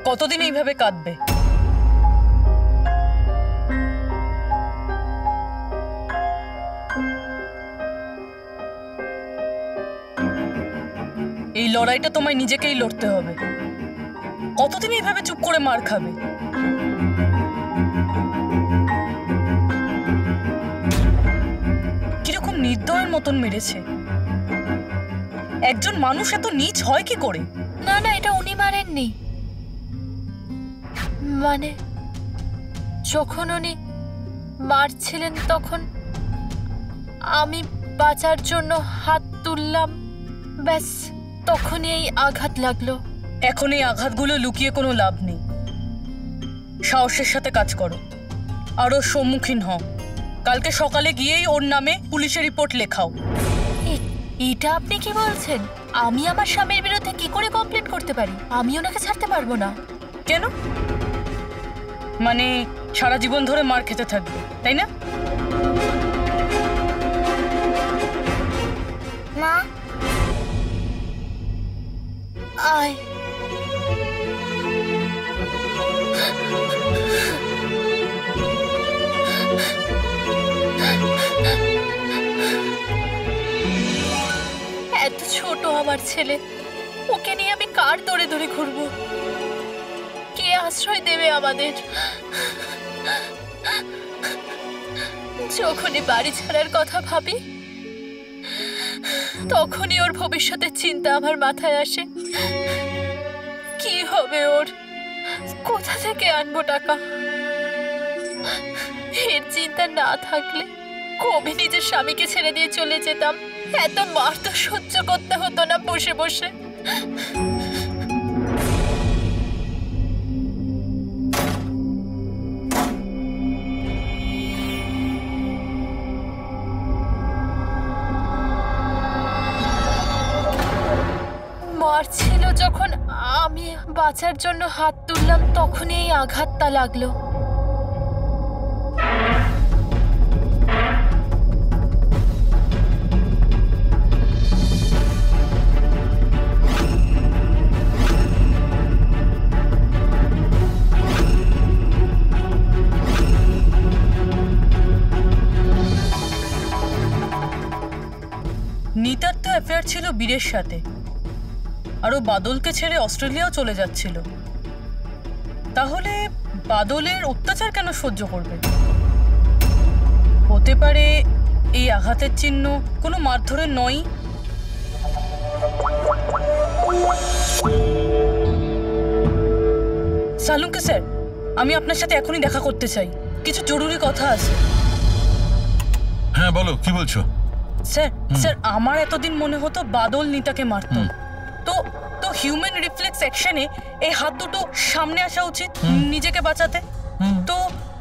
কতদিন এইভাবে কাঁদবে? এই লড়াইটা তোমায় নিজেকেই লড়তে হবে। কতদিন এইভাবে চুপ করে মার খাবে? কিরকম নির্দয়ের মতন মেরেছে। একজন মানুষ এত নীচ হয় কি করে? না না, এটা উনি মারেননি। মানে যখন উনি মারছিলেন তখন আমি বাঁচার জন্য হাত তুললাম, ব্যাস তখনই এই আঘাত লাগলো। এখন এই আঘাতগুলো লুকিয়ে কোনো লাভ নেই। সাহসের সাথে কাজ করো, আরও সম্মুখীন হও। কালকে সকালে গিয়েই ওর নামে পুলিশের রিপোর্ট লেখাও। এটা আপনি কি বলছেন? আমি আমার স্বামীর বিরুদ্ধে কি করে কমপ্লেন করতে পারি? আমি ওনাকে ছাড়তে পারবো না। কেন? মানে সারা জীবন ধরে মার খেতে থাকবে, তাই না? মা, আয়। এত ছোট আমার ছেলে, ওকে নিয়ে আমি কার দৌড়ে দৌড়ে ঘুরবো? কে আশ্রয় দেবে আমাদের? যখনই বাড়ি ছাড়ার কথা ভাবি তখনই ওর ভবিষ্যতের চিন্তা আমার মাথায় আসে। কি হবে ওর? কোথা থেকে আনবো টাকা? এর চিন্তা না থাকলে কবে নিজের স্বামীকে ছেড়ে দিয়ে চলে যেতাম। এত মার তো সহ্য করতে হতো না বসে বসে। মারছিল যখন আমি বাঁচার জন্য হাত তুললাম, তখনই এই আঘাতটা লাগলো। অ্যাফেয়ার ছিল বীরের সাথে, আর ও বাদলকে ছেড়ে অস্ট্রেলিয়াও চলে যাচ্ছিল। তাহলে বাদলের অত্যাচার কেন সহ্য করবে? হতে পারে এই আঘাতের চিহ্ন কোনো মারধরের নয়। সালুঙ্কে স্যার, আমি আপনার সাথে এখনই দেখা করতে চাই, কিছু জরুরি কথা আছে। হ্যাঁ বলো, কি বলছো? স্যার স্যার আমার এতদিন মনে হতো বাদল নিতাকে মারতো, তো তো হিউম্যান রিফ্লেক্স অ্যাকশনে এই হাত দুটো সামনে আসা উচিত নিজেকে বাঁচাতে। তো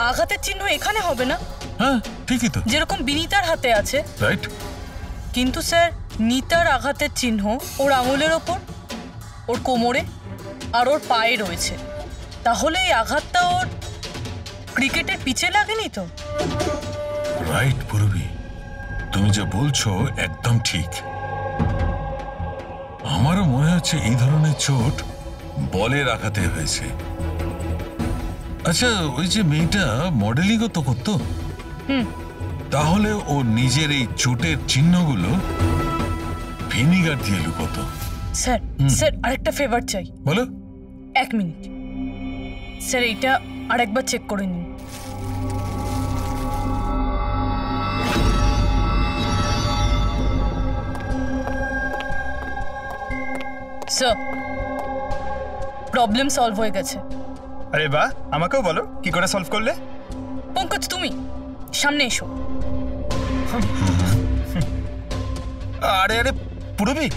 আঘাতের চিহ্ন এখানে হবে না? হ্যাঁ ঠিকই তো, যেরকম বিনীতার হাতে আছে। রাইট। কিন্তু স্যার নিতার আঘাতের চিহ্ন ওর আঙুলের ওপর, ওর কোমরে আর ওর পায়ে রয়েছে। তাহলে এই আঘাতটা ওর ক্রিকেটের পিচে লাগেনি তো? রাইট পূরবী, তুমি যা বলছো একদম ঠিক। আমারও মনে হচ্ছে এই ধরনের চোট বলের আঘাতে হয়েছে। আচ্ছা, ওই যে মেয়েটা মডেলিংও তো করতো, তাহলে ও নিজের এই চোটের চিহ্নগুলো ভিনিগার দিয়ে লুকোতো। স্যার স্যার আরেকটা ফেভার চাই। বলো। 1 মিনিট স্যার, এইটা আরেকবার চেক করে নিন। স্যার প্রবলেম সলভ হয়ে গেছে। আরে বাহ, আমাকেও বলো কি করে সলভ করলে। পঙ্কজ তুমি সামনে এসো। আরে আরে পূরবী,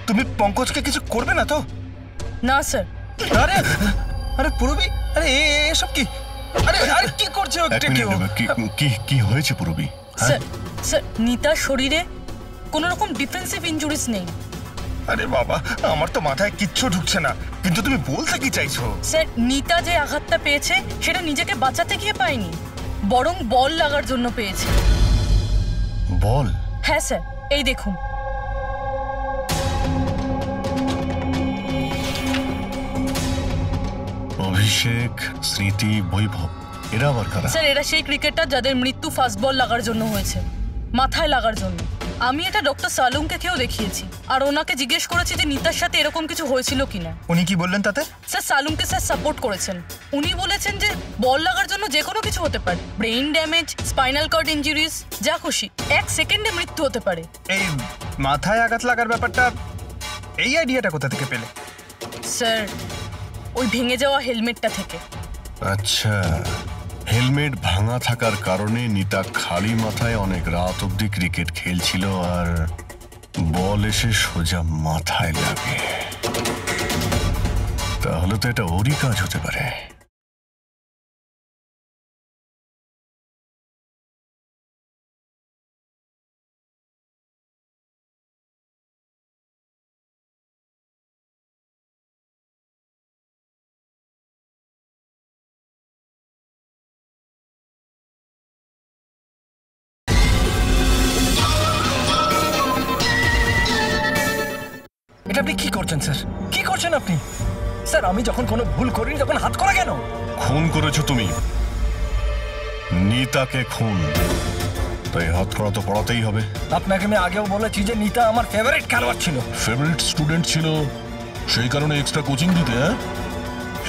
তুমি পঙ্কজকে কিছু করবে না তো? না স্যার। আরে আরে পূরবী, আরে এসব কি? আরে আরে কি করছো? কি হয়েছে পূরবী? স্যার স্যার নিতার শরীরে কোনো রকম ডিফেন্সিভ ইনজুরিস নেই। আরে বাবা, আমার তো মাথায় কিচ্ছু ঢুকছে না, কিন্তু তুমি বলতে কি চাইছো? স্যার নিতা যে আঘাতটা পেয়েছে সেটা নিজেকে বাঁচাতে গিয়ে পায়নি, বরং বল লাগার জন্য পেয়েছে। বল? হ্যাঁ স্যার, এই দেখুন। অভিষেক, স্মৃতি, বৈভব, এরা আবার কারা? স্যার এরা সেই ক্রিকেটার যাদের মৃত্যু ফাস্ট বল লাগার জন্য হয়েছে, মাথায় লাগার জন্য। আমি এটা ডক্টর সালুমকে কেউ দেখিয়েছি, আর ওনাকে জিজ্ঞেস করেছি যে নিতার সাথে এরকম কিছু হয়েছিল কিনা। উনি কি বললেন তাতে? স্যার সালুমকে স্যার সাপোর্ট করেছেন। উনি বলেছেন যে বল লাগার জন্য যে কোনো কিছু হতে পারে, brain damage, spinal cord injuries, যা খুশি, 1 সেকেন্ডে মৃত্যু হতে পারে। এই মাথায় আঘাত লাগার ব্যাপারটা, এই আইডিয়াটা কোথা থেকে পেলে? স্যার ওই ভেঙে যাওয়া হেলমেটটা থেকে। আচ্ছা, হেলমেট ভাঙা থাকার কারণে নিতা খালি মাথায় অনেক রাত অবধি ক্রিকেট খেলছিল, আর বল এসে সোজা মাথায় লাগে। তাহলে তো এটা ওরই কাজ হতে পারে। এটা আপনি কি করছেন স্যার? কি করছেন আপনি? স্যার আমি যখন কোনো ভুল করিনি তখন হাত করা কেন? খুন করেছো তুমি, নিতাকে খুন, তাই হাত করা তো পড়াতেই হবে। আপনাকে আমি আগেও বলেছি যে নিতা আমার ফেভারিট খেলোয়াড় ছিল। ফেভারিট স্টুডেন্ট ছিল, সেই কারণে এক্সট্রা কোচিং দিতে, হ্যাঁ?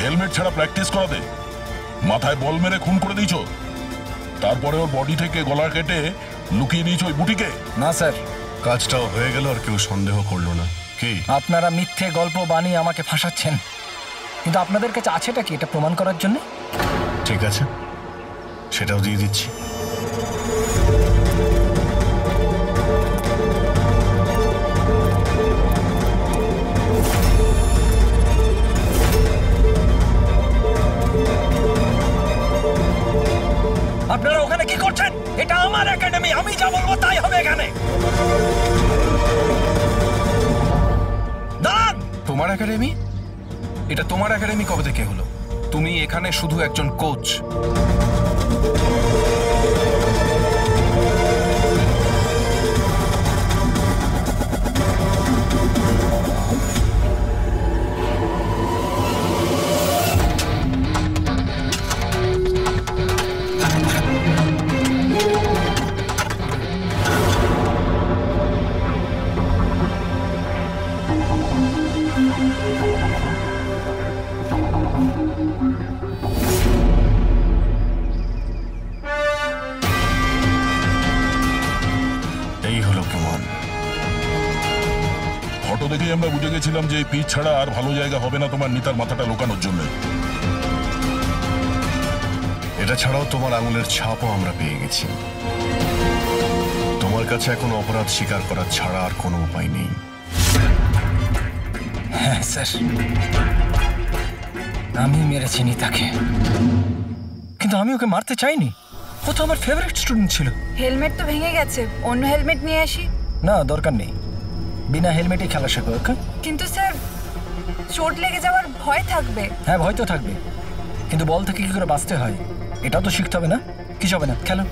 হেলমেট ছাড়া প্র্যাকটিস করাতে, মাথায় বল মেরে খুন করে দিয়েছো, তারপরে ওর বডি থেকে গলা কেটে লুকিয়ে দিয়েছো ওই বুটিকে। না স্যার, কাজটাও হয়ে গেল আর কেউ সন্দেহ করলো না। কি আপনারা মিথ্যে গল্প বানিয়ে আমাকে ফাঁসাচ্ছেন, কিন্তু আপনাদের কাছে আছেটা কি এটা প্রমাণ করার জন্য? ঠিক আছে, সেটাও দিয়ে দিচ্ছি। আপনারা ওখানে কি করছেন? এটা আমার একাডেমি, আমি যা বলবো তাই হবে এখানে। দাঁড়ান! তোমার একাডেমি? এটা তোমার একাডেমি কবে থেকে হলো? তুমি এখানে শুধু একজন কোচ। ফটো দেখেই আমরা বুঝে গেছিলাম যে এই পিচ ছাড়া আর ভালো জায়গা হবে না তোমার নিতার মাথাটা লোকানোর জন্য। এটা ছাড়াও তোমার আঙুলের ছাপও আমরা পেয়ে গেছি। তোমার কাছে এখন অপরাধ স্বীকার করা ছাড়া আর কোনো উপায় নেই। হ্যাঁ স্যার, আমি মেরেছি নিতাকে, কিন্তু আমি ওকে মারতে চাইনি। ও তো আমার ফেভারিট স্টুডেন্ট ছিল। হেলমেট তো ভেঙে গেছে, অন্য হেলমেট নিয়ে আসি। না, দরকার নেই, বিনা হেলমেটে খেলা শেখো। ওকে? কিন্তু স্যার, চোট লেগে যাওয়ার ভয় থাকবে। হ্যাঁ, ভয় তো থাকবে, কিন্তু বল থেকে কি করে বাঁচতে হয় এটাও তো শিখতে হবে না? কিছু হবে না, খেলো।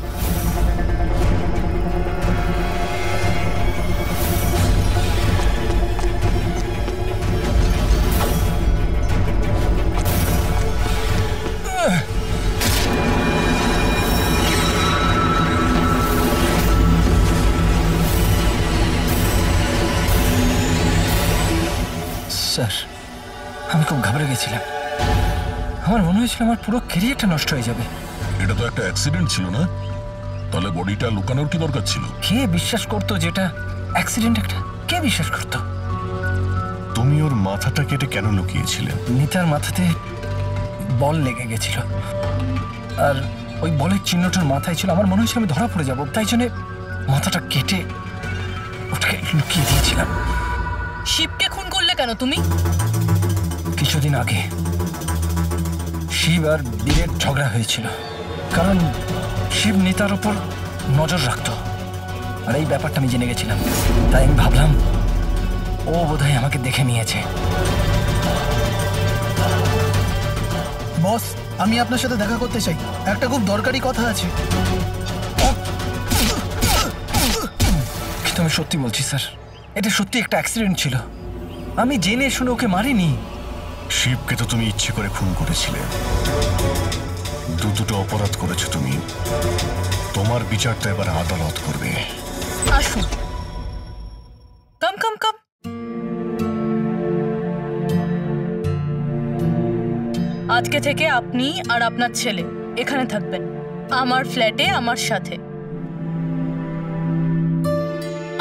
স্যার, আমি খুব ঘাবড়ে গেছিলাম। আমার মনে হয়েছিল আমার পুরো ক্যারিয়ারটা নষ্ট হয়ে যাবে। এটা তো একটা অ্যাক্সিডেন্ট ছিল না? তাহলে বডিটা লুকানোর কি দরকার ছিল? কে বিশ্বাস করতো যেটা অ্যাক্সিডেন্ট একটা? কে বিশ্বাস করতো? তুমি ওর মাথাটা কেটে কেন লুকিয়েছিলে? নিতার মাথাতে বল লেগে গেছিল, আর ওই বলের চিহ্নটার মাথায় ছিল। আমার মনে হয়েছিল আমি ধরা পড়ে যাব, তাই জন্য মাথাটা কেটে ওটাকে লুকিয়ে দিয়েছিলাম। শিবকে খুন করলে কেন তুমি? কিছুদিন আগে শিব আর বীরের ঝগড়া হয়েছিল, কারণ শিব নিতার উপর নজর রাখতো, আর এই ব্যাপারটা আমি জেনে গেছিলাম। তাই আমি ভাবলাম ও বোধহয় আমাকে দেখে নিয়েছে। বস, আমি আপনার সাথে দেখা করতে চাই, একটা খুব দরকারি কথা আছে। কিন্তু আমি সত্যি বলছি স্যার, এটা সত্যি একটা অ্যাক্সিডেন্ট ছিল। আমি জেনে শুনে ওকে মারিনি। শিবকে তো তুমি ইচ্ছে করে খুন করেছিলে। দুটো অপরাধ করেছো তুমি। তোমার বিচারটা এবার আদালত করবে। আসুন, কাম কাম কাম। আজকে থেকে আপনি আর আপনার ছেলে এখানে থাকবেন, আমার ফ্ল্যাটে আমার সাথে।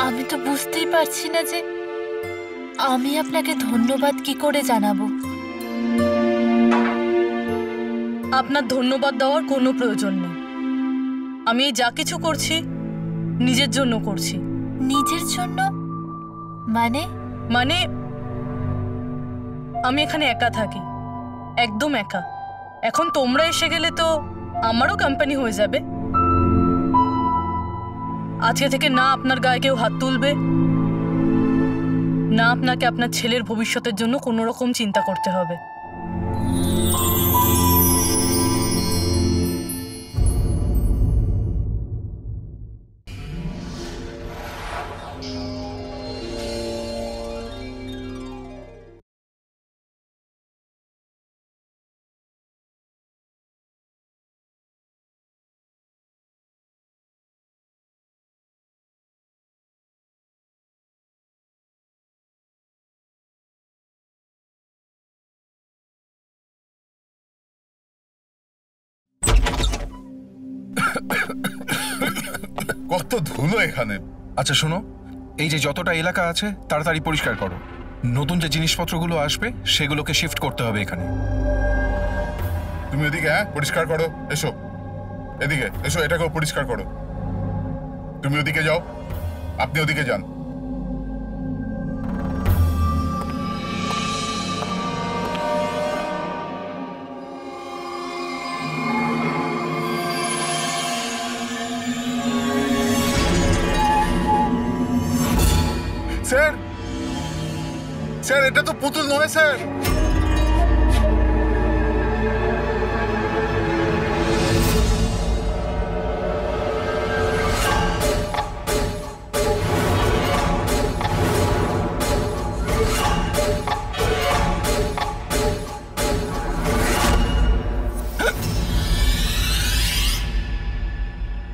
আমি তো বুঝতেই পারছি না যে আমি আপনাকে ধন্যবাদ কি করে জানাবো। আপনার ধন্যবাদ দেওয়ার কোনো প্রয়োজন নেই। আমি যা কিছু করছি নিজের জন্য করছি। নিজের জন্য? মানে? মানে আমি এখানে একা থাকি, একদম একা। এখন তোমরা এসে গেলে তো আমারও কোম্পানি হয়ে যাবে। আজকে থেকে না আপনার গায়ে কেউ হাত তুলবে, না আপনাকে আপনার ছেলের ভবিষ্যতের জন্য কোনো রকম চিন্তা করতে হবে। কত ধুলো এখানে। আচ্ছা শোনো, এই যে যতটা এলাকা আছে তাড়াতাড়ি পরিষ্কার করো। নতুন যে জিনিসপত্রগুলো আসবে সেগুলোকে শিফট করতে হবে এখানে। তুমি এদিকে, হ্যাঁ, পরিষ্কার করো। এসো এদিকে, এসো, এটাকেও পরিষ্কার করো। তুমি ওদিকে যাও, আপনি ওদিকে যান। স্যার, স্যার, এটা তো পুতুল নয় স্যার।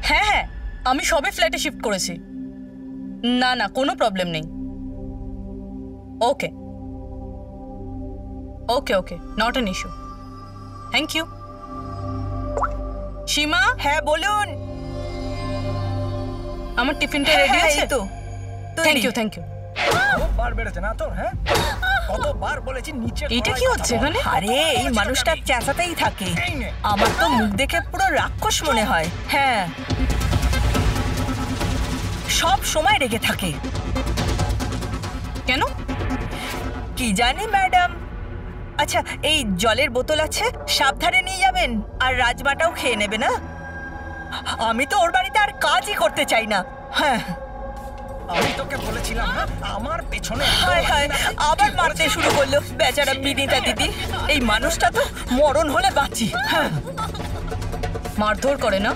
হ্যাঁ হ্যাঁ, আমি সবে ফ্ল্যাটে শিফট করেছি। না না, কোনো প্রবলেম নেই। Okay okay okay, not an issue. Thank you. Seema. হ্যাঁ বলুন। আমার টিফিনটা রেডি আছে তো? Thank you thank you. কতবার বেড়েছে না তোর? হ্যাঁ, কতবার বলেছি নিচে। এটা কি হচ্ছে এখানে? আরে এই মানুষটা চেঁচাতেই থাকে, আমার তো মুখ দেখে পুরো রাক্ষস মনে হয়। হ্যাঁ, সব সময় রেগে থাকে। কেন? কি জানি ম্যাডাম। আচ্ছা, এই জলের বোতল আছে, সাবধানে নিয়ে যাবেন, আর রাজমাটাও খেয়ে নেবে না। আমি তো ওর বাড়িতে আর কাজই করতে চাই না। হ্যাঁ, আমি তোকে বলেছিলাম না আমার পেছনে। হায় হায়, আবার মারতে শুরু করলো বেচারা বিনীতা দিদি। এই মানুষটা তো মরণ হলে বাঁচি। হ্যাঁ, মারধর করে না?